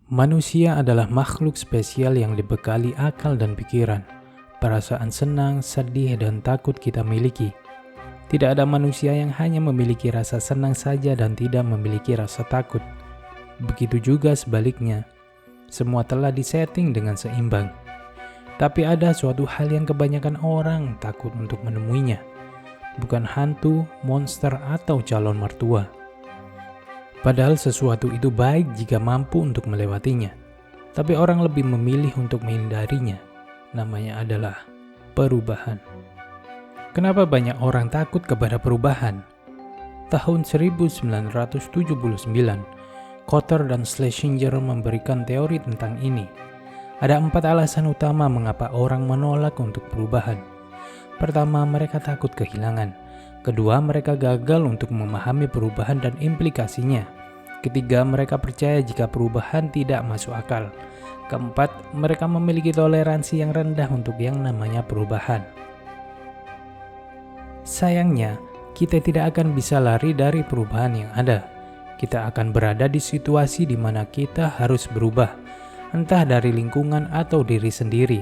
Manusia adalah makhluk spesial yang dibekali akal dan pikiran. Perasaan senang, sedih, dan takut kita miliki. Tidak ada manusia yang hanya memiliki rasa senang saja dan tidak memiliki rasa takut. Begitu juga sebaliknya. Semua telah disetting dengan seimbang. Tapi ada suatu hal yang kebanyakan orang takut untuk menemuinya. Bukan hantu, monster, atau calon mertua. Padahal sesuatu itu baik jika mampu untuk melewatinya. Tapi orang lebih memilih untuk menghindarinya. Namanya adalah perubahan. Kenapa banyak orang takut kepada perubahan? Tahun 1979, Kotler dan Schlesinger memberikan teori tentang ini. Ada 4 alasan utama mengapa orang menolak untuk perubahan. Pertama, mereka takut kehilangan. Kedua, mereka gagal untuk memahami perubahan dan implikasinya. Ketiga, mereka percaya jika perubahan tidak masuk akal. Keempat, mereka memiliki toleransi yang rendah untuk yang namanya perubahan. Sayangnya, kita tidak akan bisa lari dari perubahan yang ada. Kita akan berada di situasi di mana kita harus berubah, entah dari lingkungan atau diri sendiri.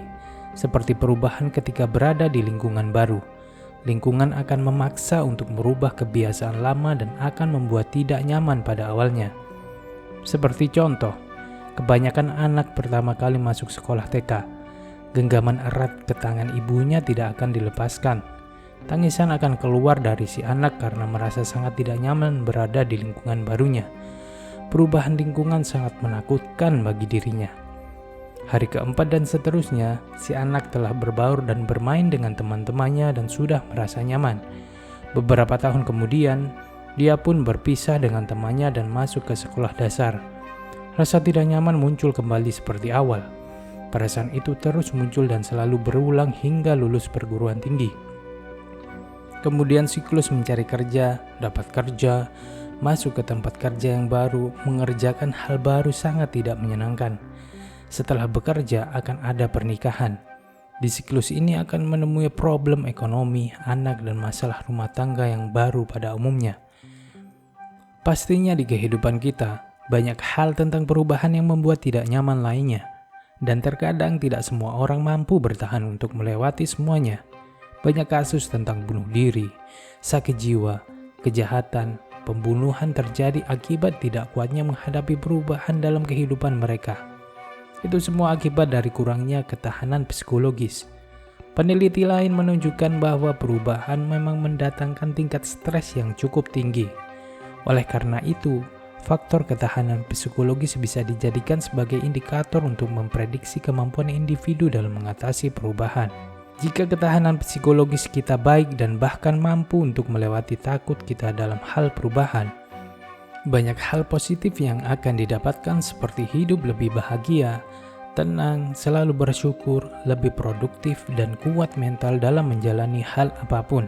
Seperti perubahan ketika berada di lingkungan baru. Lingkungan akan memaksa untuk merubah kebiasaan lama dan akan membuat tidak nyaman pada awalnya. Seperti contoh, kebanyakan anak pertama kali masuk sekolah TK. Genggaman erat ke tangan ibunya tidak akan dilepaskan. Tangisan akan keluar dari si anak karena merasa sangat tidak nyaman berada di lingkungan barunya. Perubahan lingkungan sangat menakutkan bagi dirinya. Hari keempat dan seterusnya, si anak telah berbaur dan bermain dengan teman-temannya dan sudah merasa nyaman. Beberapa tahun kemudian, dia pun berpisah dengan temannya dan masuk ke sekolah dasar. Rasa tidak nyaman muncul kembali seperti awal. Perasaan itu terus muncul dan selalu berulang hingga lulus perguruan tinggi. Kemudian siklus mencari kerja, dapat kerja, masuk ke tempat kerja yang baru, mengerjakan hal baru sangat tidak menyenangkan. Setelah bekerja akan ada pernikahan. Di siklus ini akan menemui problem ekonomi, anak, dan masalah rumah tangga yang baru pada umumnya. Pastinya di kehidupan kita, banyak hal tentang perubahan yang membuat tidak nyaman lainnya. Dan terkadang tidak semua orang mampu bertahan untuk melewati semuanya. Banyak kasus tentang bunuh diri, sakit jiwa, kejahatan, pembunuhan terjadi akibat tidak kuatnya menghadapi perubahan dalam kehidupan mereka. Itu semua akibat dari kurangnya ketahanan psikologis. Peneliti lain menunjukkan bahwa perubahan memang mendatangkan tingkat stres yang cukup tinggi. Oleh karena itu, faktor ketahanan psikologis bisa dijadikan sebagai indikator untuk memprediksi kemampuan individu dalam mengatasi perubahan. Jika ketahanan psikologis kita baik dan bahkan mampu untuk melewati takut kita dalam hal perubahan, banyak hal positif yang akan didapatkan seperti hidup lebih bahagia, tenang, selalu bersyukur, lebih produktif, dan kuat mental dalam menjalani hal apapun.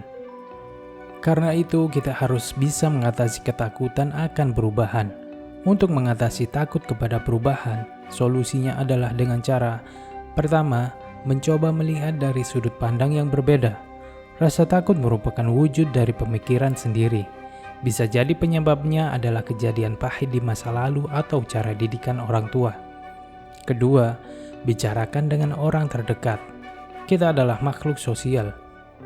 Karena itu, kita harus bisa mengatasi ketakutan akan perubahan. Untuk mengatasi takut kepada perubahan, solusinya adalah dengan cara pertama, mencoba melihat dari sudut pandang yang berbeda. Rasa takut merupakan wujud dari pemikiran sendiri. Bisa jadi penyebabnya adalah kejadian pahit di masa lalu atau cara didikan orang tua. Kedua, bicarakan dengan orang terdekat. Kita adalah makhluk sosial.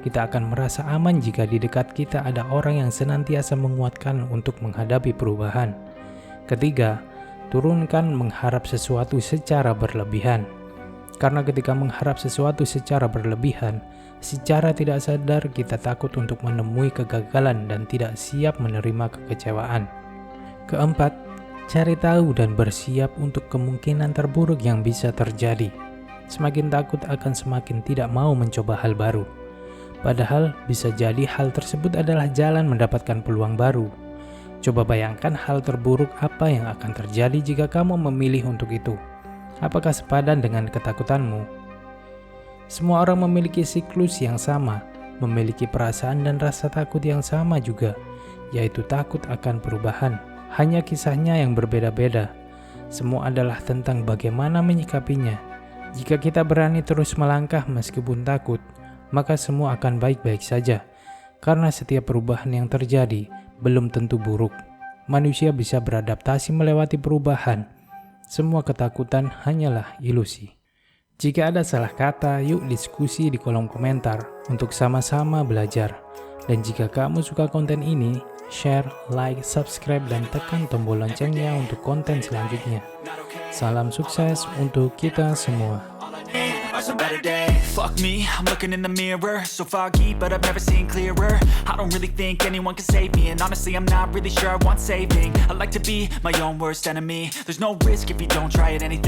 Kita akan merasa aman jika di dekat kita ada orang yang senantiasa menguatkan untuk menghadapi perubahan. Ketiga, turunkan mengharap sesuatu secara berlebihan. Karena ketika mengharap sesuatu secara berlebihan, secara tidak sadar kita takut untuk menemui kegagalan dan tidak siap menerima kekecewaan. Keempat, cari tahu dan bersiap untuk kemungkinan terburuk yang bisa terjadi. Semakin takut akan semakin tidak mau mencoba hal baru. Padahal bisa jadi hal tersebut adalah jalan mendapatkan peluang baru. Coba bayangkan hal terburuk apa yang akan terjadi jika kamu memilih untuk itu. Apakah sepadan dengan ketakutanmu? Semua orang memiliki siklus yang sama, memiliki perasaan dan rasa takut yang sama juga, yaitu takut akan perubahan. Hanya kisahnya yang berbeda-beda. Semua adalah tentang bagaimana menyikapinya. Jika kita berani terus melangkah meskipun takut, maka semua akan baik-baik saja. Karena setiap perubahan yang terjadi belum tentu buruk. Manusia bisa beradaptasi melewati perubahan. semua ketakutan hanyalah ilusi. Jika ada salah kata, yuk diskusi di kolom komentar untuk sama-sama belajar. Dan jika kamu suka konten ini, share, like, subscribe, dan tekan tombol loncengnya untuk konten selanjutnya. Salam sukses untuk kita semua. Some better days. Fuck me, I'm looking in the mirror, so foggy, but I've never seen clearer. I don't really think anyone can save me, and honestly I'm not really sure I want saving. I like to be my own worst enemy. There's no risk if you don't try at anything.